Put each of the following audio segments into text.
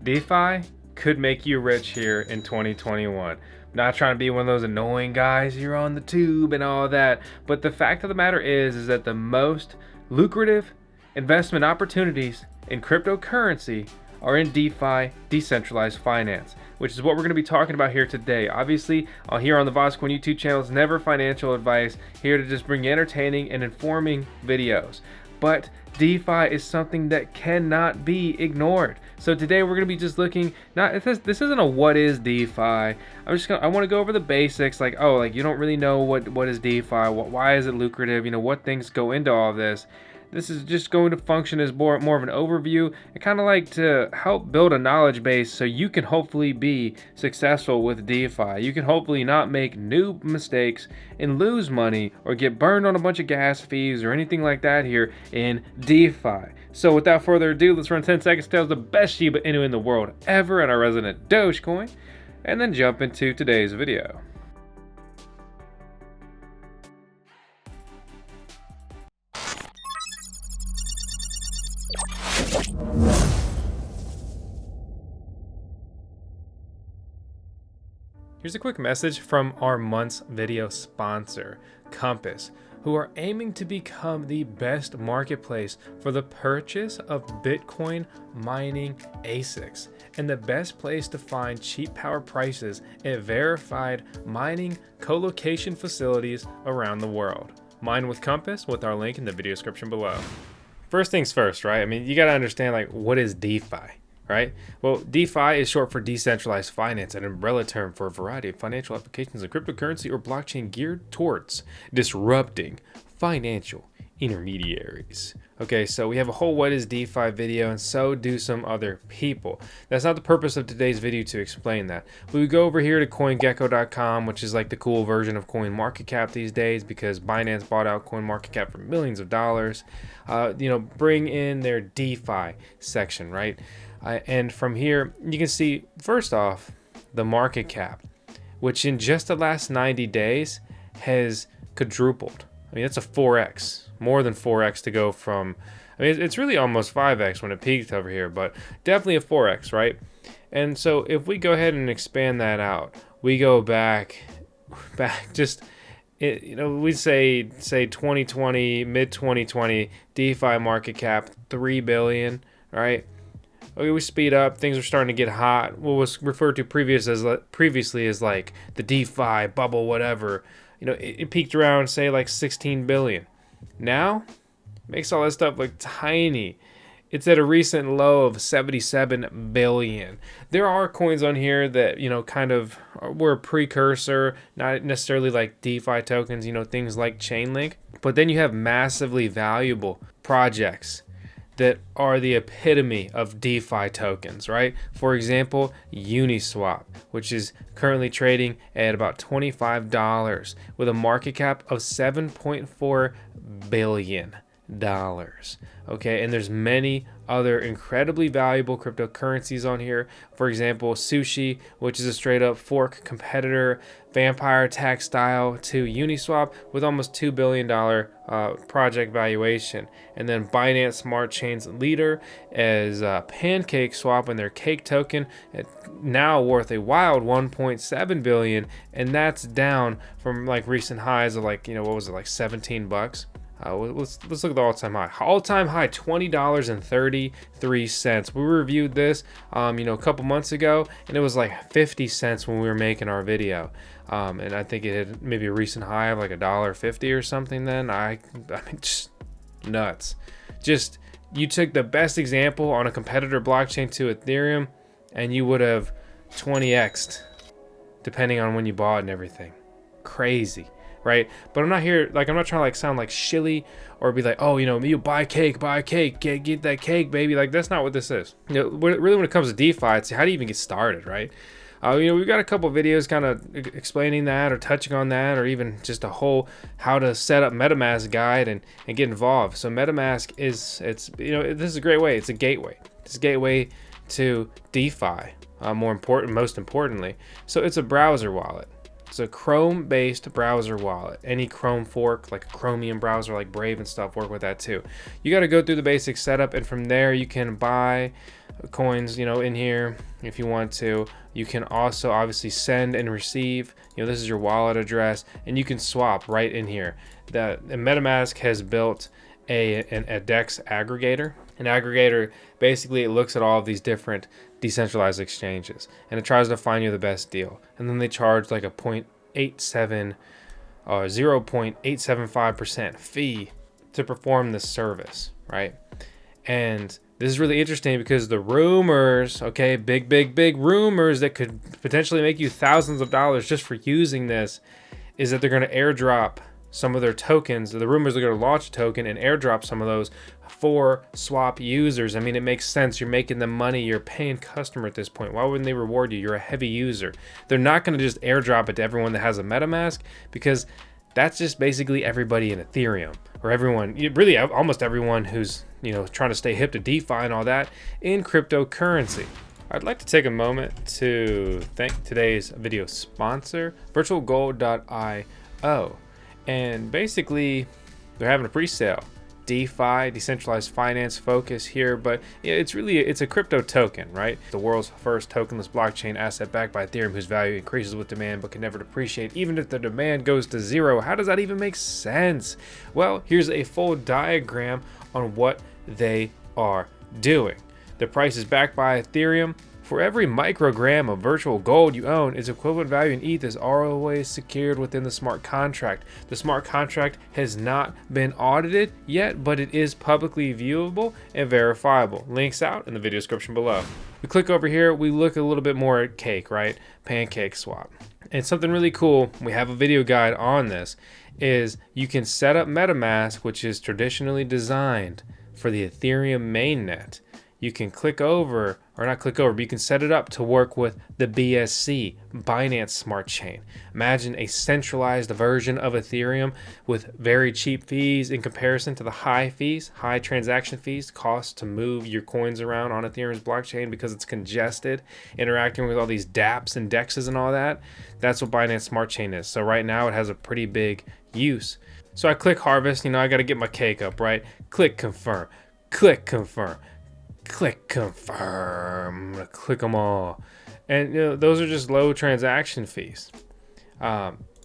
DeFi could make you rich here in 2021. Not trying to be one of those annoying guys here on the tube and all that, but the fact of the matter is that the most lucrative investment opportunities in cryptocurrency are in DeFi, decentralized finance, which is what we're going to be talking about here today. Obviously, here on the VoskCoin YouTube channel, it's never financial advice, here to just bring you entertaining and informing videos. But DeFi is something that cannot be ignored. So today we're going to be just looking, this isn't a what is DeFi. I want to go over the basics, like, oh, like you don't really know what is DeFi, why is it lucrative, what things go into all of this. This is just going to function as more of an overview and kind of like to help build a knowledge base so you can hopefully be successful with DeFi. You can hopefully not make new mistakes and lose money or get burned on a bunch of gas fees or anything like that here in DeFi. So without further ado, let's run 10 seconds to the best Shiba Inu in the world ever and our resident Dogecoin, and then jump into today's video. Here's a quick message from our month's video sponsor, Compass, who are aiming to become the best marketplace for the purchase of Bitcoin mining ASICs and the best place to find cheap power prices at verified mining co-location facilities around the world. Mine with Compass with our link in the video description below. First things first, right? I mean, you got to understand, like, what is DeFi? Right? Well, DeFi is short for decentralized finance, an umbrella term for a variety of financial applications of cryptocurrency or blockchain geared towards disrupting financial intermediaries. Okay, so we have a whole what is DeFi video, and so do some other people. That's not the purpose of today's video to explain that. We go over here to CoinGecko.com, which is like the cool version of CoinMarketCap these days because Binance bought out CoinMarketCap for millions of dollars. Bring in their DeFi section, right? And from here, you can see, first off, the market cap, which in just the last 90 days has quadrupled. I mean, that's a 4x, more than 4x to go from, I mean, it's really almost 5x when it peaked over here, but definitely a 4x, right? And so if we go ahead and expand that out, we go back just, we say 2020, mid 2020, DeFi market cap, 3 billion, right? Okay, we speed up, things are starting to get hot. What was referred to previously as like the DeFi bubble, whatever. It peaked around, say, like 16 billion. Now, makes all that stuff look tiny. It's at a recent low of 77 billion. There are coins on here that, kind of were a precursor, not necessarily like DeFi tokens, things like Chainlink. But then you have massively valuable projects that are the epitome of DeFi tokens, right? For example, Uniswap, which is currently trading at about $25 with a market cap of $7.4 billion. Okay, and there's many other incredibly valuable cryptocurrencies on here. For example, Sushi, which is a straight up fork competitor, vampire attack style to Uniswap with almost $2 billion project valuation. And then Binance Smart Chain's leader is PancakeSwap and their cake token, now worth a wild 1.7 billion, and that's down from like recent highs of like, what was it, like $17. Let's look at the all-time high. All-time high, $20.33. We reviewed this, a couple months ago, and it was like 50 cents when we were making our video. And I think it had maybe a recent high of like $1.50 or something. Then I mean, just nuts. Just you took the best example on a competitor blockchain to Ethereum, and you would have 20x'd, depending on when you bought and everything. Crazy. Right? But I'm not here, like, I'm not trying to like sound like shilly or be like, oh, you buy cake, get that cake, baby. Like, that's not what this is. Really, when it comes to DeFi, it's how do you even get started, right? We've got a couple videos kind of explaining that or touching on that, or even just a whole how to set up MetaMask guide and get involved. So MetaMask this is a great way. It's a gateway. It's a gateway to DeFi, most importantly. So it's a browser wallet. It's a Chrome-based browser wallet. Any Chrome fork, like a Chromium browser like Brave and stuff, work with that too. You got to go through the basic setup, and from there you can buy coins, you know, in here if you want to. You can also obviously send and receive, you know, this is your wallet address, and you can swap right in here. The metamask has built a DEX aggregator. An aggregator, basically it looks at all of these different decentralized exchanges and it tries to find you the best deal, and then they charge like a 0.875% fee to perform this service, right? And this is really interesting because the rumors, okay, big rumors that could potentially make you thousands of dollars just for using this, is that they're going to airdrop some of their tokens. The rumors are going to launch a token and airdrop some of those for swap users. I mean, it makes sense. You're making them money. You're a paying customer at this point. Why wouldn't they reward you? You're a heavy user. They're not going to just airdrop it to everyone that has a MetaMask, because that's just basically everybody in Ethereum, or everyone, really almost everyone who's, you know, trying to stay hip to DeFi and all that in cryptocurrency. I'd like to take a moment to thank today's video sponsor, VirtualGold.io. And basically, they're having a pre-sale. DeFi, decentralized finance focus here, but it's a crypto token, right? The world's first tokenless blockchain asset backed by Ethereum, whose value increases with demand but can never depreciate even if the demand goes to zero. How does that even make sense? Well, here's a full diagram on what they are doing. The price is backed by Ethereum. For every microgram of virtual gold you own, its equivalent value in ETH is always secured within the smart contract. The smart contract has not been audited yet, but it is publicly viewable and verifiable. Links out in the video description below. We click over here, we look a little bit more at Cake, right? PancakeSwap. And something really cool, we have a video guide on this, is you can set up MetaMask, which is traditionally designed for the Ethereum mainnet. You can click over, or not click over, but you can set it up to work with the BSC, Binance Smart Chain. Imagine a centralized version of Ethereum with very cheap fees in comparison to the high transaction fees, cost to move your coins around on Ethereum's blockchain because it's congested, interacting with all these dApps and DEXs and all that. That's what Binance Smart Chain is. So right now it has a pretty big use. So I click harvest, you know, I got to get my cake up, right? Click confirm, click confirm. Click confirm. I'm gonna click them all, and you know, those are just low transaction fees.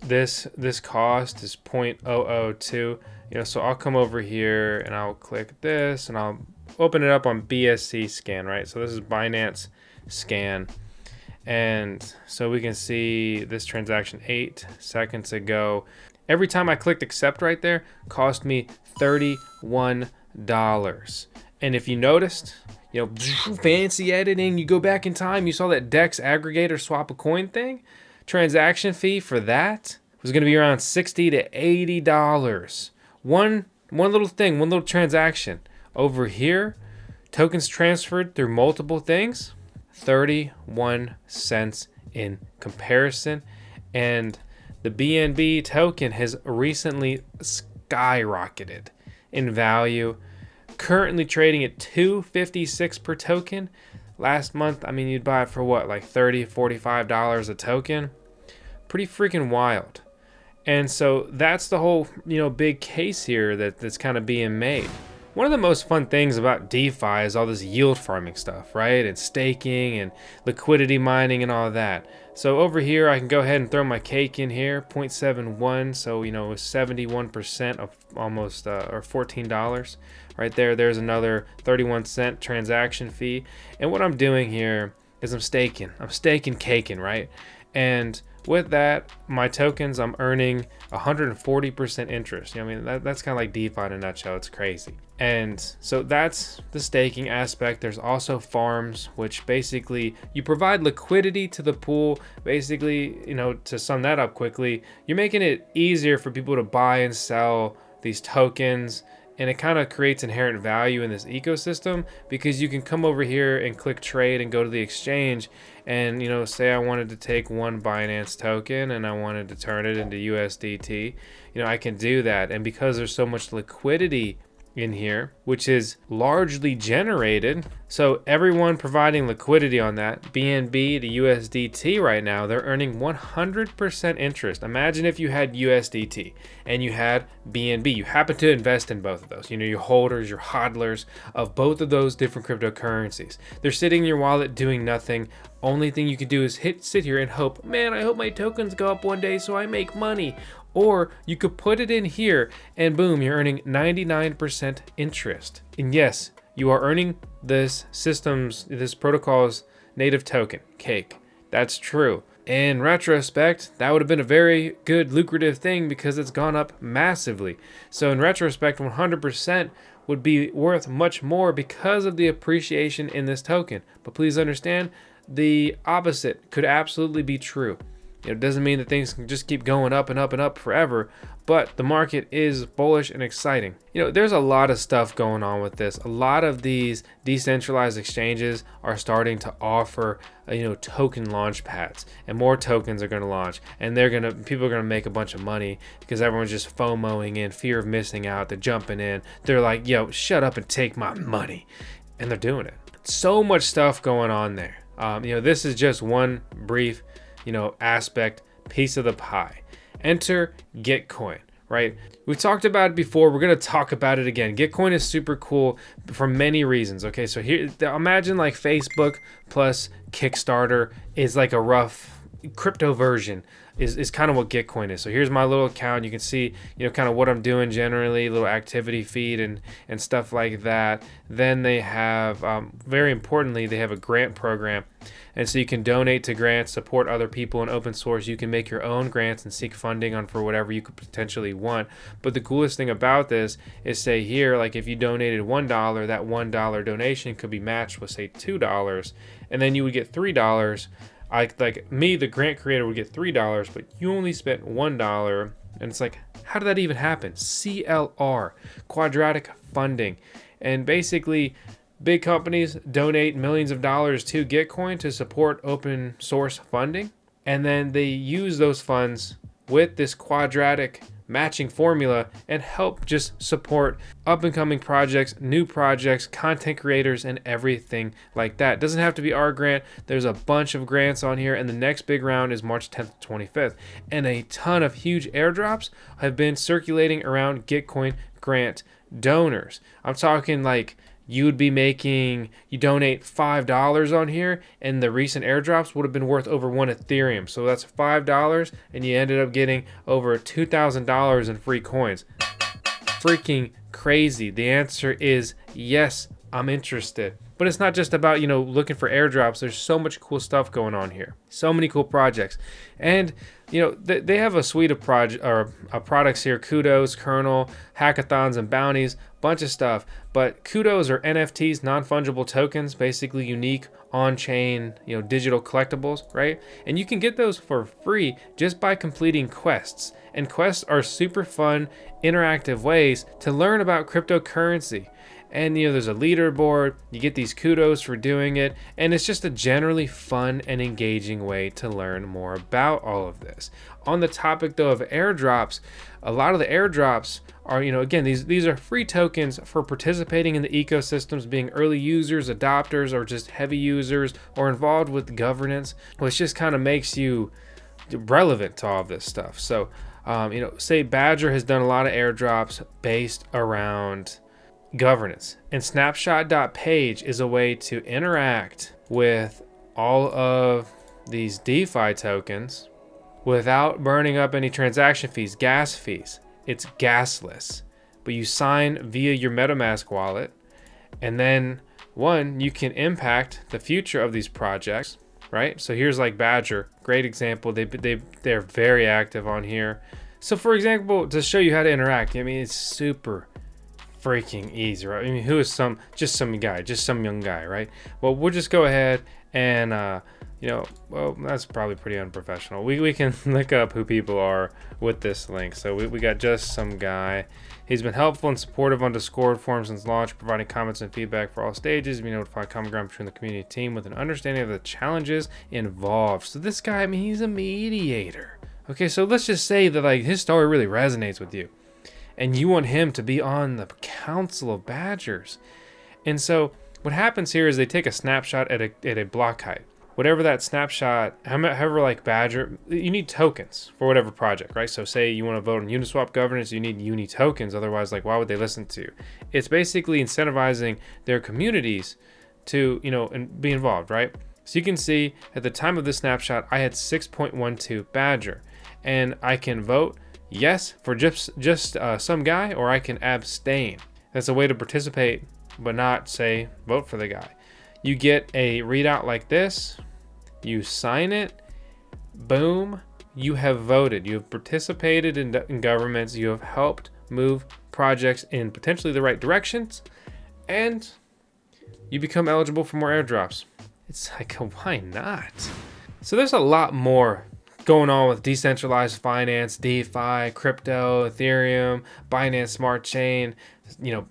This cost is 0.002. You know, so I'll come over here and I'll click this and I'll open it up on BSC scan, right? So this is Binance scan, and so we can see this transaction 8 seconds ago. Every time I clicked accept right there, cost me $31. And if you noticed, you know, fancy editing, you go back in time, you saw that DEX aggregator swap a coin thing. Transaction fee for that was going to be around $60 to $80. One little thing, one little transaction. Over here, tokens transferred through multiple things, 31 cents in comparison. And the BNB token has recently skyrocketed in value. Currently trading at $2.56 per token. Last month, I mean, you'd buy it for what, like $30, $45 a token? Pretty freaking wild. And so that's the whole, you know, big case here that's kind of being made. One of the most fun things about DeFi is all this yield farming stuff, right? And staking and liquidity mining and all of that. So over here, I can go ahead and throw my cake in here, 0.71. So, you know, 71% of almost, or $14 right there. There's another 31-cent transaction fee. And what I'm doing here is I'm staking caking, right? And with that, my tokens, I'm earning 140% interest. You know, I mean, that's kind of like DeFi in a nutshell. It's crazy. And so that's the staking aspect. There's also farms, which basically you provide liquidity to the pool. Basically, you know, to sum that up quickly, you're making it easier for people to buy and sell these tokens. And it kind of creates inherent value in this ecosystem because you can come over here and click trade and go to the exchange and, you know, say I wanted to take one Binance token and I wanted to turn it into USDT, you know, I can do that. And because there's so much liquidity in here, which is largely generated. So everyone providing liquidity on that, BNB to USDT right now, they're earning 100% interest. Imagine if you had USDT and you had BNB. You happen to invest in both of those. You know, your holders, your hodlers of both of those different cryptocurrencies. They're sitting in your wallet doing nothing. Only thing you can do is sit here and hope, man, I hope my tokens go up one day so I make money. Or you could put it in here and boom, you're earning 99% interest. And yes, you are earning this protocol's native token, Cake. That's true. In retrospect, that would have been a very good lucrative thing because it's gone up massively. So in retrospect, 100% would be worth much more because of the appreciation in this token. But please understand, the opposite could absolutely be true. It doesn't mean that things can just keep going up and up and up forever, but the market is bullish and exciting. You know, there's a lot of stuff going on with this. A lot of these decentralized exchanges are starting to offer, token launch pads, and more tokens are going to launch, and people are going to make a bunch of money because everyone's just FOMOing in, fear of missing out. They're jumping in. They're like, yo, shut up and take my money. And they're doing it. So much stuff going on there. This is just one brief piece of the pie. Enter Gitcoin, right? We talked about it before. We're going to talk about it again. Gitcoin is super cool for many reasons. Okay, so here, imagine like Facebook plus Kickstarter is like a rough crypto version is kind of what Gitcoin is. So here's my little account. You can see, kind of what I'm doing generally, little activity feed and stuff like that. Then they have, very importantly, they have a grant program. And so you can donate to grants, support other people in open source. You can make your own grants and seek funding for whatever you could potentially want. But the coolest thing about this is, say here, like if you donated $1, that $1 donation could be matched with, say, $2. And then you would get $3. Like me, the grant creator, would get $3, but you only spent $1. And it's like, how did that even happen? CLR, quadratic funding. And basically, big companies donate millions of dollars to Gitcoin to support open source funding. And then they use those funds with this quadratic matching formula and help just support up and coming projects, new projects, content creators, and everything like that. It doesn't have to be our grant. There's a bunch of grants on here, and the next big round is March 10th to 25th. And a ton of huge airdrops have been circulating around Gitcoin grant donors. I'm talking like you donate $5 on here, and the recent airdrops would have been worth over 1 Ethereum. So that's $5, and you ended up getting over $2,000 in free coins. Freaking crazy. The answer is yes, I'm interested. But it's not just about, looking for airdrops. There's so much cool stuff going on here. So many cool projects. And, they have a suite of products here. Kudos, Kernel, hackathons, and bounties. Bunch of stuff. But Kudos are NFTs, non-fungible tokens, basically unique on-chain, digital collectibles, right? And you can get those for free just by completing quests. And quests are super fun, interactive ways to learn about cryptocurrency. And there's a leaderboard, you get these kudos for doing it, and it's just a generally fun and engaging way to learn more about all of this. On the topic though of airdrops, a lot of the airdrops are, again, these are free tokens for participating in the ecosystems, being early users, adopters, or just heavy users, or involved with governance, which just kind of makes you relevant to all of this stuff. So, say Badger has done a lot of airdrops based around governance, and snapshot.page is a way to interact with all of these DeFi tokens without burning up any transaction fees, gas fees. It's gasless, but you sign via your metamask wallet, and then you can impact the future of these projects, right? So here's like Badger, great example. They're very active on here. So for example, to show you how to interact, it's super freaking easy, right? Who is some young guy, right? Well, we'll just go ahead and that's probably pretty unprofessional. We can look up who people are with this link. So we got just some guy. He's been helpful and supportive on Discord forums since launch, providing comments and feedback for all stages, being able to find common ground between the community and team with an understanding of the challenges involved. So this guy, he's a mediator. Okay, so let's just say that his story really resonates with you. and you want him to be on the council of badgers. And so what happens here is they take a snapshot at a block height. Whatever that snapshot, however like badger, you need tokens for whatever project, right? So say you want to vote on Uniswap governance, you need Uni tokens. Otherwise, like, why would they listen to you? It's basically incentivizing their communities to, and be involved, right? So you can see at the time of this snapshot, I had 6.12 badger, and I can vote yes for just some guy, or I can abstain. That's a way to participate, but not say vote for the guy. You get a readout like this. You sign it, boom, you have voted. You have participated in governments. You have helped move projects in potentially the right directions, and you become eligible for more airdrops. It's like, why not? So there's a lot more going on with decentralized finance, DeFi, crypto, Ethereum, Binance Smart Chain,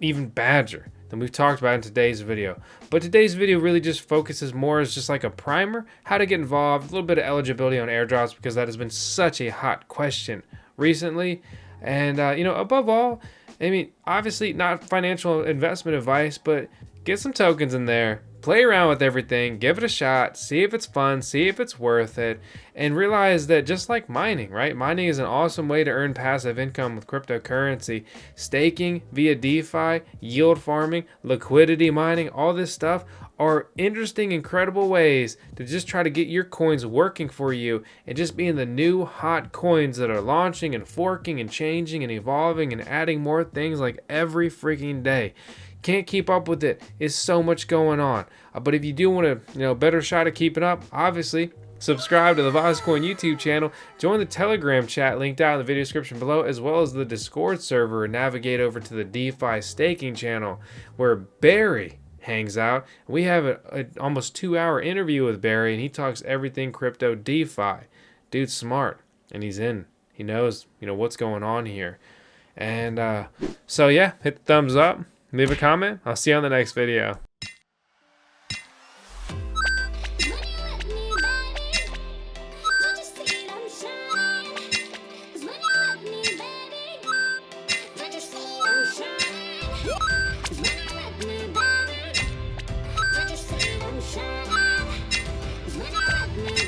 even Badger, than we've talked about in today's video. But today's video really just focuses more as just like a primer, how to get involved, a little bit of eligibility on airdrops, because that has been such a hot question recently. And, above all, I mean, obviously not financial investment advice, but get some tokens in there, play around with everything, give it a shot, see if it's fun, see if it's worth it, and realize that just like mining, right? Mining is an awesome way to earn passive income with cryptocurrency. Staking via DeFi, yield farming, liquidity mining, all this stuff are interesting, incredible ways to just try to get your coins working for you and just being the new hot coins that are launching and forking and changing and evolving and adding more things like every freaking day. Can't keep up with it. It's so much going on. But if you do want a better shot at keeping up, obviously subscribe to the VoskCoin YouTube channel, join the Telegram chat linked out in the video description below, as well as the Discord server, and navigate over to the DeFi staking channel where Barry hangs out. We have an almost 2-hour interview with Barry, and he talks everything crypto DeFi. Dude's smart, and he's in. He knows what's going on here. And so yeah, hit the thumbs up. Leave a comment. I'll see you on the next video. Shine. 'Cause when you let me